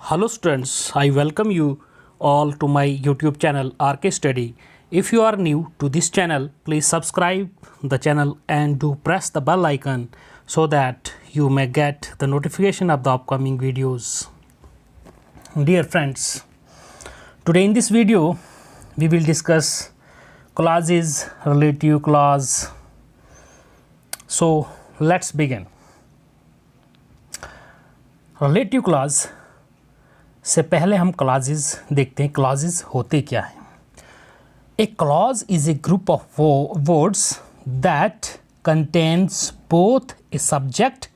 Hello students, I welcome you all to my YouTube channel RK Study. If you are new to this channel, please subscribe the channel and do press the bell icon so that you may get the notification of the upcoming videos. Dear friends, today in this video we will discuss clauses, relative clause. So let's begin. Relative clause से पहले हम clauses देखते हैं. Clauses होते क्या हैं. A clause is a group of words that contains both a subject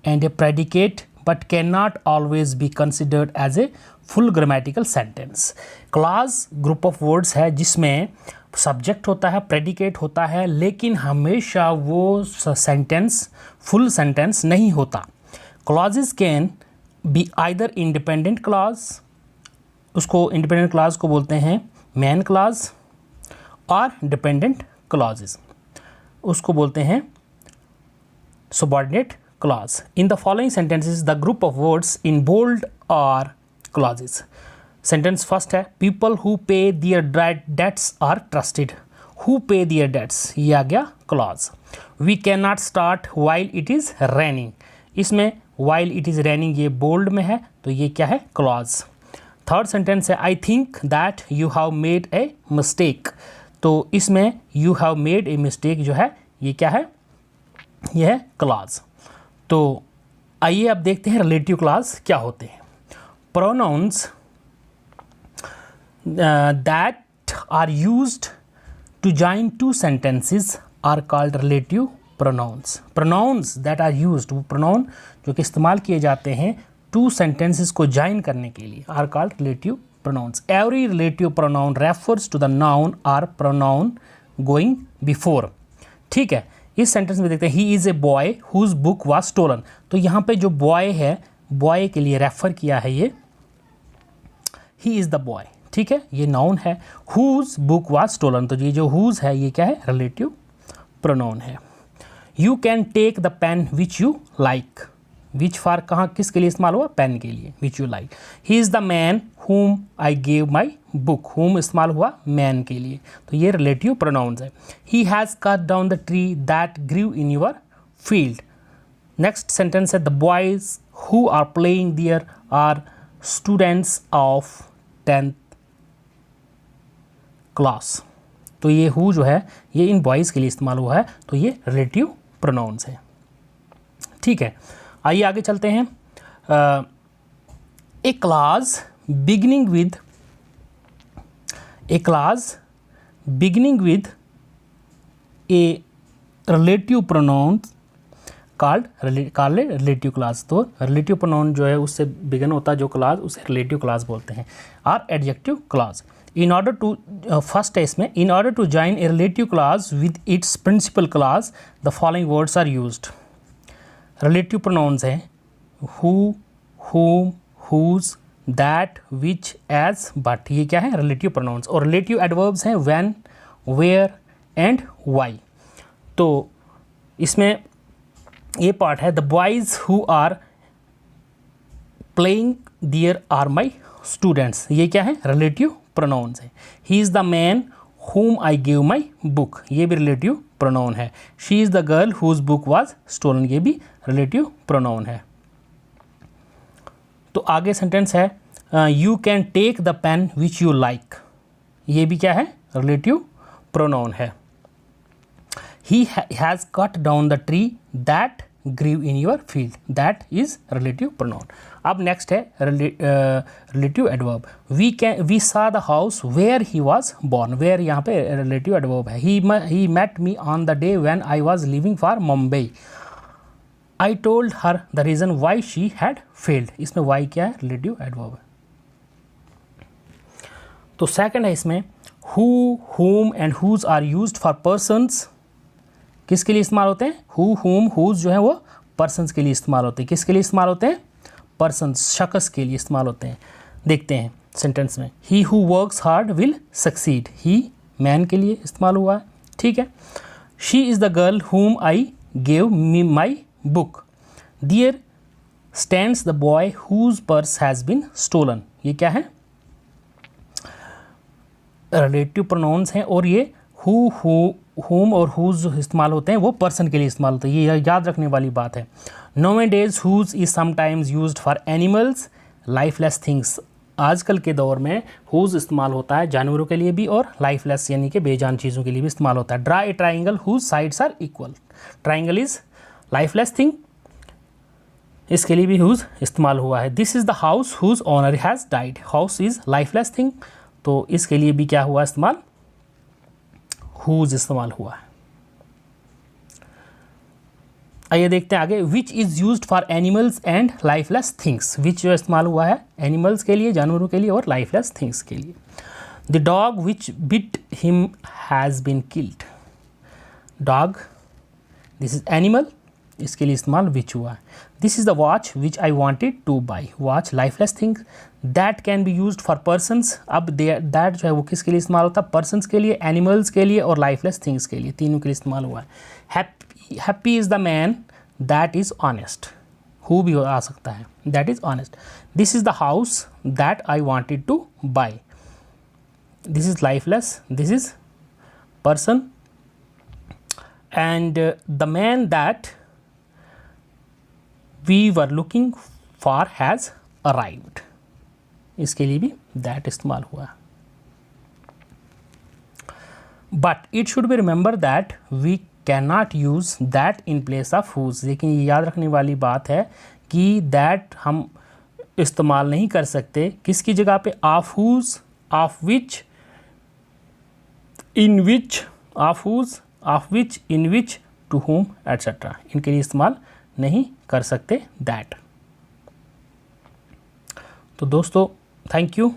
and a predicate but can not always be considered as a full grammatical sentence. Clause group of words है जिसमें subject होता है, predicate होता है, लेकिन हमेशा वो sentence full sentence नहीं होता. Clauses can be either independent clause, उसको इंडिपेंडेंट क्लॉज को बोलते हैं मेन क्लॉज, और डिपेंडेंट क्लॉजेज उसको बोलते हैं subordinate clause. In the following sentences the group of words in bold are clauses. Sentence first है people who pay their debts are trusted. Who pay their debts, ये आ गया clause. We can not start while it is raining. इसमें while it is raining ये bold में है तो ये क्या है, क्लॉज. थर्ड सेंटेंस है I think that you have made a mistake. तो इसमें you have made a mistake जो है ये क्या है, ये है क्लॉज. तो आइए अब देखते हैं रिलेटिव क्लॉज क्या होते हैं. Pronouns that are used to join two sentences are called relative pronouns. Pronouns that are used, वो प्रोनाउन जो कि इस्तेमाल किए जाते हैं टू सेंटेंसेस को ज्वाइन करने के लिए, or called relative pronouns. Every relative pronoun refers to the noun or pronoun going before. ठीक है, इस सेंटेंस में देखते हैं he is a boy whose book was stolen. तो यहाँ पे जो बॉय है, बॉय के लिए रेफर किया है ये, ही इज़ द बॉय. ठीक है, ये नाउन है. हुज बुक वाज स्टोलन, तो ये जो हुज है ये क्या है, रिलेटिव प्रोनाउन है. You can take the pen which you like. Which for कहाँ किसके लिए इस्तेमाल हुआ, पेन के लिए, which you like. He is the man whom I gave my book. whom इस्तेमाल हुआ मैन के लिए, तो ये रिलेटिव प्रोनाउंस है. He has cut down the tree that grew in your field. Next sentence है the boys who are playing there are students of 10th class. तो ये हु जो है ये इन बॉयज़ के लिए इस्तेमाल हुआ है, तो ये रिलेटिव प्रोनाउंस है. ठीक है, आइए आगे चलते हैं. A clause beginning with a relative pronoun called relative clause. तो रिलेटिव प्रोनाउन जो है उससे बिगिन होता है जो क्लॉज, उसे रिलेटिव क्लॉज बोलते हैं. Or adjective clause. In order to first है इसमें, in order to join a relative clause with its principal clause, the following words are used. Relative pronouns हैं who, whom, whose, that, which, as, but. ये क्या है, relative pronouns. और relative adverbs हैं when, where and why. तो इसमें ये part है the boys who are playing there are my students. ये क्या है, relative प्रोनाउंस है. He is the man whom I give my book, ये भी रिलेटिव प्रोनाउन है. She is the girl whose book was stolen, ये भी रिलेटिव प्रोनाउन है. तो आगे सेंटेंस है you can take the pen which you like. ये भी क्या है, रिलेटिव प्रोनाउन है. He has cut down the tree that grew in your field, that is relative pronoun. अब नेक्स्ट है relative adverb. We saw the house where he was born. Where यहाँ पे relative adverb है. He met me on the day when I was living for Mumbai. I told her the reason why she had failed. इसमें why क्या है, relative adverb है. तो second है इसमें who, whom and whose are used for persons. किसके लिए इस्तेमाल होते हैं, हु, whom, whose जो है वो पर्सन्स के लिए इस्तेमाल होते हैं. किसके लिए इस्तेमाल होते हैं, पर्सन्स, शख्स के लिए इस्तेमाल होते हैं. देखते हैं सेंटेंस में he who works hard will succeed. He man के लिए इस्तेमाल हुआ है. ठीक है. She is the girl whom I gave me my book. There stands the boy whose purse has been stolen. ये क्या है? रिलेटिव प्रोनाउंस हैं और ये हु, होम और हुज इस्तेमाल होते हैं वो पर्सन के लिए इस्तेमाल होते हैं, ये याद रखने वाली बात है। Nowadays whose is sometimes used for animals lifeless things. आजकल के दौर में हुज इस्तेमाल होता है जानवरों के लिए भी और लाइफलेस यानी कि बेजान चीज़ों के लिए भी इस्तेमाल होता है। Draw a triangle whose sides are equal. Triangle is lifeless thing, इसके लिए भी हुज इस्तेमाल हुआ है। This is the house whose owner has died. House is lifeless thing, तो इसके लिए भी क्या हुआ इस्तेमाल? हुज इस्तेमाल हुआ है। आइए देखते हैं आगे। Which is used for animals and lifeless things. Which जो इस्तेमाल हुआ है एनिमल्स के लिए, जानवरों के लिए, और लाइफलेस थिंग्स के लिए। The dog which bit him has been killed. Dog, this is animal, इसके लिए इस्तेमाल विच हुआ है। This is the watch which I wanted to buy. Watch lifeless thing. That can be used for persons. अब that जो है वो किसके लिए इस्तेमाल होता है? पर्सनस के लिए, एनिमल्स के लिए और लाइफलेस थिंग्स के लिए, तीनों के लिए इस्तेमाल हुआ है। Happy is the man that is honest. Who भी आ सकता है, that is honest. This is the house that I wanted to buy. This is lifeless, this is person. And the man that we were looking for has arrived. इसके लिए भी that इस्तेमाल हुआ है। But it should be remember that we can not use that in place of whose. लेकिन ये याद रखने वाली बात है कि दैट हम इस्तेमाल नहीं कर सकते किसकी जगह पे? Of whose, of which, in which, of whose, of which, in which, to whom etcetera. इनके लिए इस्तेमाल नहीं कर सकते दैट। तो दोस्तों थैंक यू।